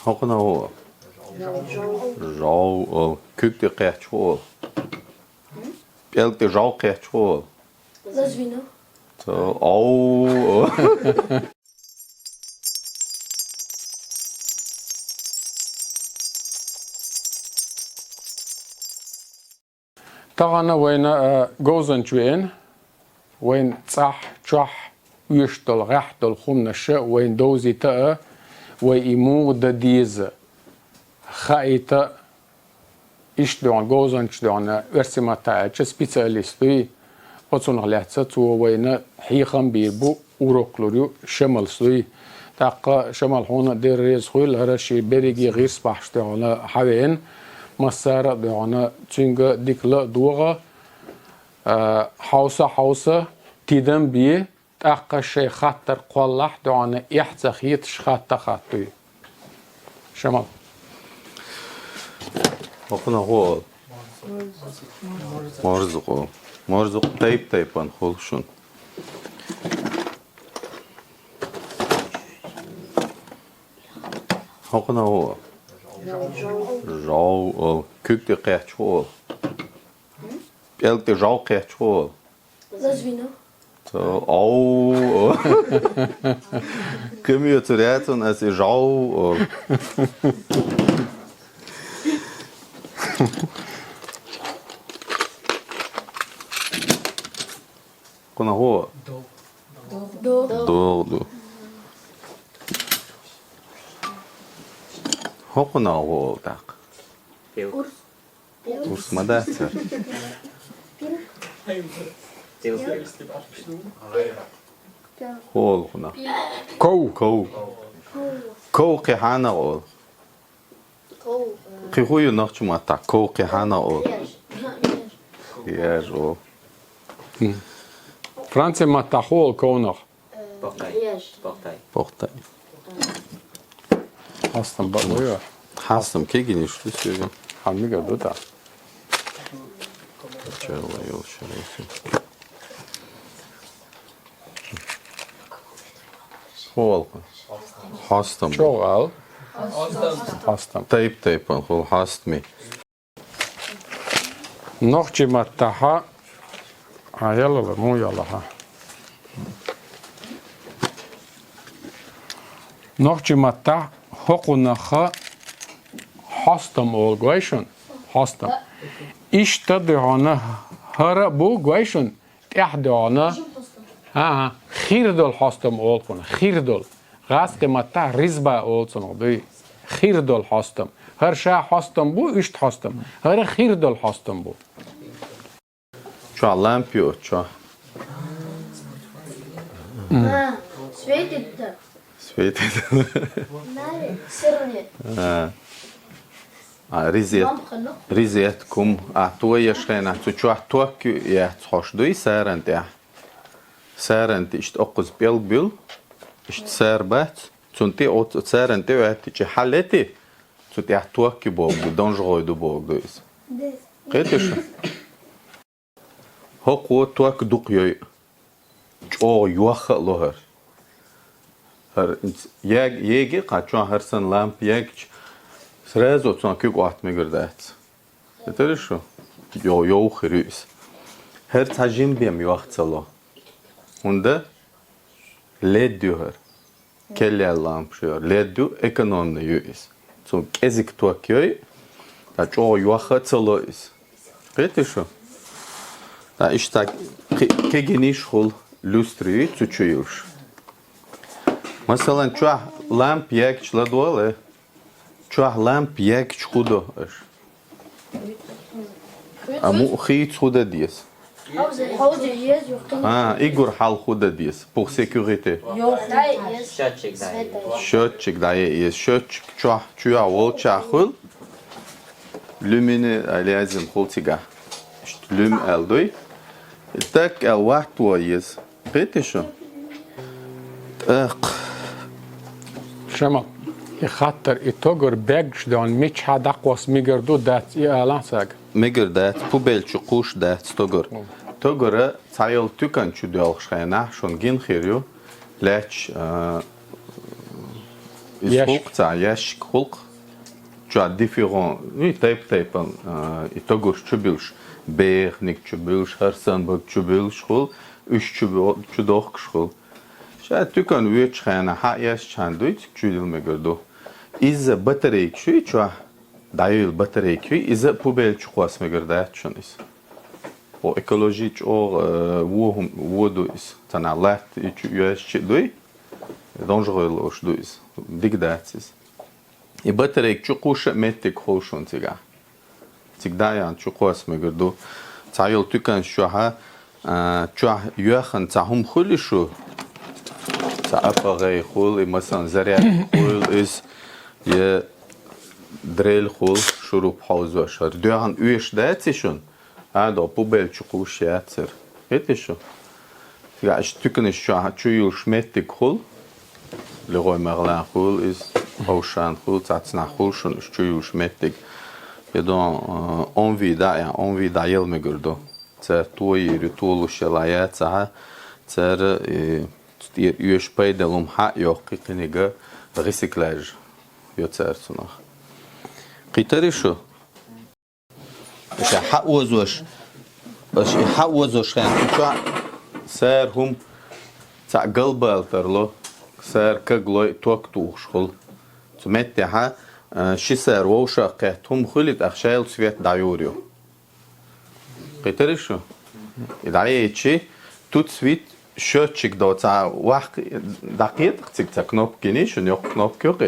Hoqna o. Rau. Kuk de qehchol. Elk de rau qehchol. Zazwino. So, au. طبعا وين جوزن شوين وين صح صح يشتل غحتل خمنا الشيء وين دوزي تا ويمو دديز خايتا اشتلون جوزن اشتلون ارسما تا سبيциалистي قصون غلاتsa تو وين حيخم بيربو اوروكلوريو شمال سوي تاق شمال هون دير ريز خويل هرشي بريجي غير سباحشتلون حوين مسار دعنا تينغ ديكلا دوغا حوسة تيدم بي تاق شي خاطر قولح دعنا يحتخيت شخاطة خاطي شمال Hoqna o. Morzuq. Morzuq taypan xolshun. Hoqna o. Rau. Kuk de qehchol. Elk de rau qehchol. Zazwino. So, au. Kom je terecht als je rau. Hoqna o. Do. Hoqna o tak. Urs madacer. Hol huna. Ko qihana ol. Qihuyu naqchma ta ko qihana ol. Yes o. فرنسا ما تحول كونغ Portay. أصلا بقى Hastam kegini şu söyleyeyim. حميقة دوتا Çağla yol şerefim. Hol. Hastam. شغل أصلا Taypan hol hastmi. نخشي ما تحا يلا مو يلا ها نخشي ما تح حقناخا هستم اول گویشون هستم işte دهانه هر بو گویشون دهانه ها خیردل هستم اول کنه خیردل غاز که متا ریزبا اول سنو دی خیردل هستم هر شا هستم بو işte هستم هر خیردل هستم بو Ço lampiyo ço. Svetite. Svetet. Nare. Sirni. Rizetkum atuwa yaşayna ço atuak ya hoşduy sarant ya. Sarant işte oquz belbül işte sarbat çunti ot sarant ya tiçi haleti çunti atuak ki bogdu dangeroydu bogdu. Qetiş. Hoqo tuak duqyoy. Ço yuax lohar. Her yegi qaçon hersan lamp yeg сразу цон кук атме гэрдат. Это что? Йо хрюс. Хэр цажим бем юахцало. Унда лед дюхэр. Келля ламп шо. Лед дю экономно юис. Цон кезик туакёй. Та чо юахцало ис. Это что? Та işte kegeniş hol люстры цучуюш. Mesela ço lamp yeg çladole. Ço lamp yeg çudo. Amu xit xuda dies. Hauze yes yok. Ah, Igor hal xuda dies pour sécurité. Yok. Счетчик daye yes. Счетчик ço ol çahul. Lumine lazım xultiga. İşte lüm eldoy. Tak el vaxt var yes. Peki şu. شما خاطر اتوگر بگش دان میچ هدا قوس میگردو دات اعلان ساگ Meger dat pubel çukuş dat stogur. Togora sayıl tükan çu dialxşayna şon gin xiriyo. Laç Isxulq ta yash xulq. Çua différent. Oui, type itogur çubilş. Bernik çubilş, Harsanburg çubilş xul. Üç çudoq xul. Şa tükan üç xana ha yash çanduç çudilme gördü. İz batarya çu çua dayıl batarya çu iz pubel çuqas me gördü çunis. O ekolojik o vodu is. Tana lat çu yash çuduy. Dangereux oş duis. Digdatsiz. I batarya çu quşa mettik xulşun tiga. Tigdayan çu qas me gördü. Tayıl tükan şu ha çu yaxın tahum xulişu. appareil خول مثلا زرع خول is je drill خول شروع پاوز شد دوان üyeş dätişün ha da pubel çukuş yatır etişü ya stücken şu çuyu schmettik خول Leroy Merlin خول is Ocean خول tatsna خول schon çuyu schmettik ya da envie da yıl mı gördü cer tuyi ritulu şelayat ha cer üyeş paydelum ha yok kiniga resiklaj yotsarsunah qitari şu ha ozoş ha ozoş kan ser hum ta galbalterlo ser kagloy tok tuxul tmette ha şiser woşa qehtum khulit akhshayl svet dayurio qitari şu idayechi tut svit счетчик до ца вах дақиқ цик ца кнопки не шо yok кнопки yok.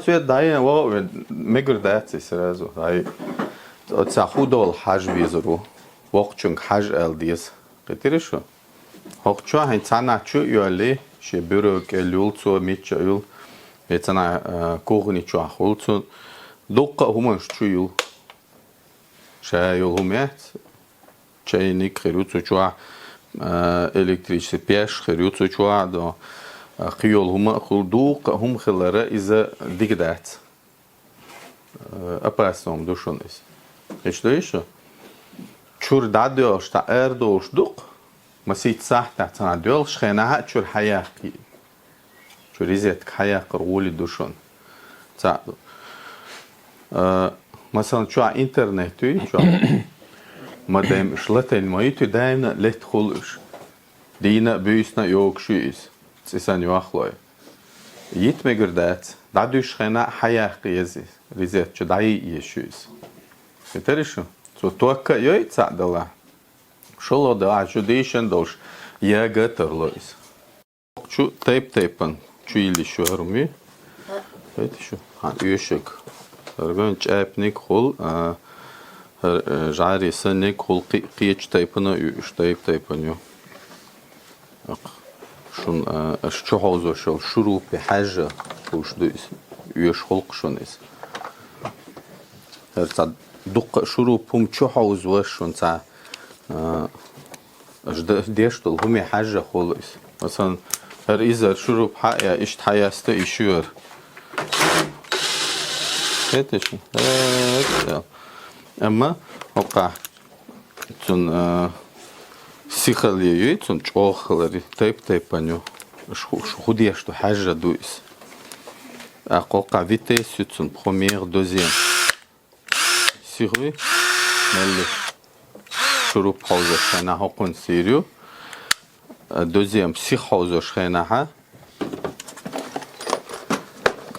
Свет дай во мегрдаци сразу. Дай ца худол хаж визру. Вохчунг хаж элдис. Гетери шо. Хохчу хай цана чу юли ше бюрок элюл цо мичюл. Ецана кухни чу ахулцу. Докка хумаш чу юл. Ше юл хумет. Чайник хируцу чу elektrikçi peş xiriyorsa çoğu da xiyol huma xulduk hum xillara iza digdat apasom düşünüz hiç değişiyor çur dadıyor sta erdoşduk masit sahta sana diyor şenaha çur hayaki çur izet hayak ruli düşün ta mesela çoğu interneti çoğu مادام شلت المايتو دايما لا تخلش دينا بيسنا يوك شيس تسان يواخلوي يتمجر دات دادوش خنا حياة قيزي ريزات شو داي يشيس كترشو سو توكا يوي تصعدلا شلو دا شو ديشن دوش يا قتر لويس شو تيبن شو يلي شو هرمي هيتي شو ها يوشك رغن چابنيك خول جاري سنة كل قيش تايبنا يش تايبنا شون شو هذا شو شروع بحاجة وش دوس يش خلق شونيس هرتا دق شروع بوم شو هذا وش شون تا ديش تل هم حاجة خالص مثلا هر إذا شروع حياة إيش حياسته إيشور هيتش أما وقع تون سيخليه تون چوخلري تايبانيو خوديش تو حاجة دويس أقوقع فيتيس تون برومير دوزيام سيروي ملي شروع حوزة شينا هقون سيريو دوزيام سيخ حوزة شينا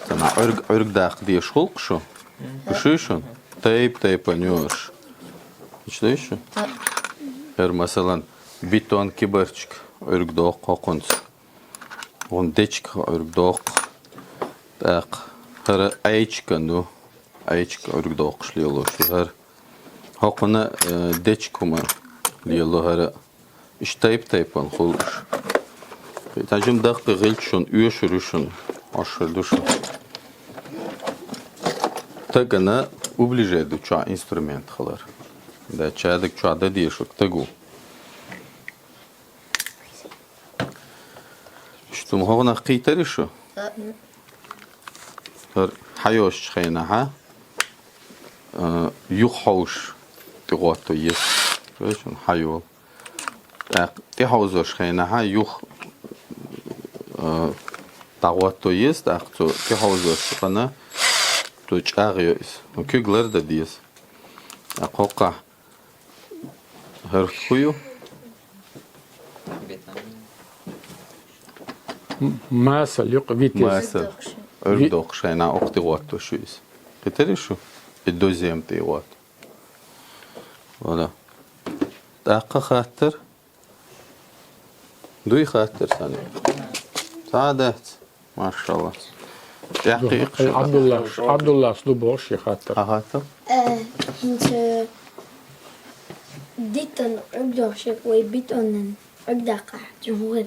تما عرق داق ديش خلق شو بشيشون تايبانيوش hiç değişiyor. Her mesela beton kibarçık örgü doğ kokons. On deçik örgü doğ. Tak her ayçkandu ayçk örgü doğ şliyolo şu her. Hakuna deçik kuma liyolo her. İş taypan xoluş. Tacım dağ gılçun üyeşürüşün aşırdışın. Tagana ubližedu ča instrument xalar. Da čadik ča da diešuk tagu. Ştum hovna qitari şu. Hayoş xeyna ha. Yuh hoş tigoto yes. Şun hayo. Ti hawzoş xeyna ha yuh تعوض يس تأخذ كحوزة قنا تجاريس وكيغلر دديس أقوقع هرخيو مثل يقفيتيس مثل أردوق شينا أختي واتو شويس قتري شو الدوزيام تي وات ولا دقة خاطر دوي خاطر ثانية سعادات ما شاء الله دقيق عبد الله سلوبوش يخاطر خاطر انت ديتن عقدو شك ويبيتون عقداقة جمهور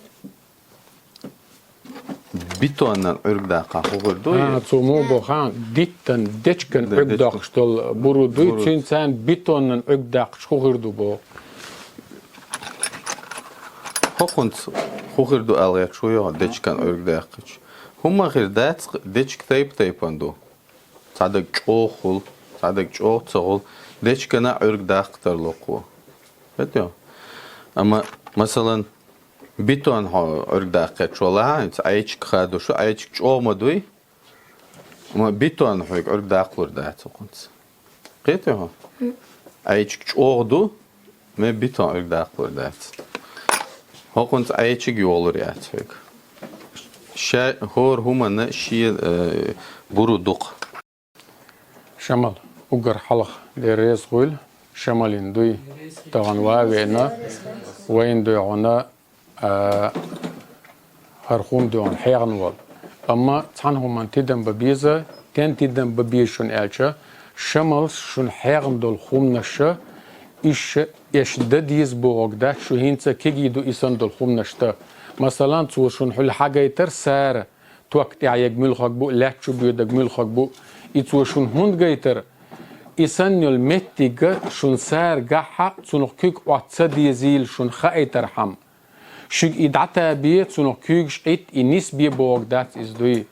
بيتون العرق دقة هو دوي تسمو بوخان ديتن ديتشكن عقداق شتل برو دوي تشينسان بيتون عقداق شخور دو بو هوكنت خوخر دو ألغيت شوية ديش كان أرق داقش هما غير دات ديش كتيب تيباندو صادق جوخل صادق جوخ تغل ديش كان أرق داق ترلقوا بديو أما مثلا بيتون ها أرق داقت شوالها انت أيش كخادو شو أيش جو مدوي ما بيتون هو أرق داقلور دات وقنت قيتو ها أيش جو دو ما بيتون أرق داقلور دات هاكنت أيشيء يولر ياتفق شيء هور هما شيء برودق شمال وقر حلق لرئيس قول شمالين دوي طبعا واوينا وين دوي عنا هرخوم دوي عن حيغن وال أما تحن هما تدن ببيزة تن تدن ببيز شون ألشا شمال شون حيغن دول خوم نشا إيش دديز بوغدا شو هينتا كيجي دو إسان دول خوم نشتا مثلا تو شون حل حاجة يتر سار توقت يجمل خاكبو لا شو بيدجمل خاكبو إتو شون هند جيتر إسان المتيجا شون سار جحا شون كيك واتسدي زيل شون خايتر حم شو إدعتا بيت شون كيكش إت إنيس بي بوغدات إز دوي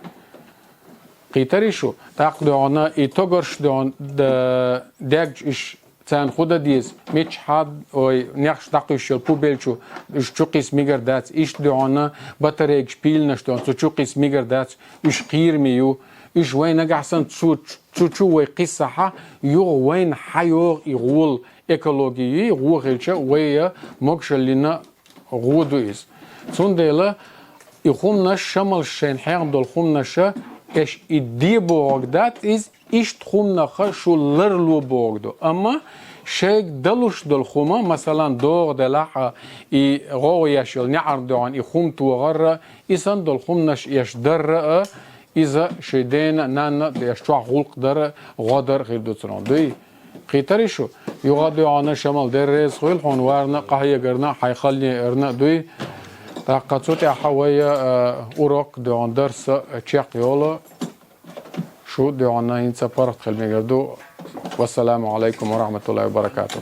قيتري شو تاقدو عنا إتوغرش دون داج إش تان خدا ديز ميتش حد أو نيخش تاقيش البوبيلشو إش تشوقيس ميجر دات إش دعانا بطريق شبيل نشتون تشوقيس ميجر دات إش خير ميو إش وين نجحسن تشو ويقصها يو وين حيور يغول إيكولوجي يغول غيرشة ويا مقش لنا غودويز صندلا يخون نش شمال شين حيام دول خون نشة إيش إدي بوغدات إز إيش تخون نخا شو لرلو بوغدو أما شيك دلوش دل خوما مثلا دور دلاحة إي غو يشل نعر دوان إي خوم توغر إسان دل خوم نش يش در إذا شيدين نانا يشتوع غلق در غادر غير دوتران دوي قيتري شو يغادو عنا شمال در ريز خويل حون وارنا قهية قرنا حيخلني ارنا دوي تاقاتوتي حوايا أوروك دوان درس تشيق يولا شو دوان ناين سبارت خلمي قردو والسلام عليكم ورحمة الله وبركاته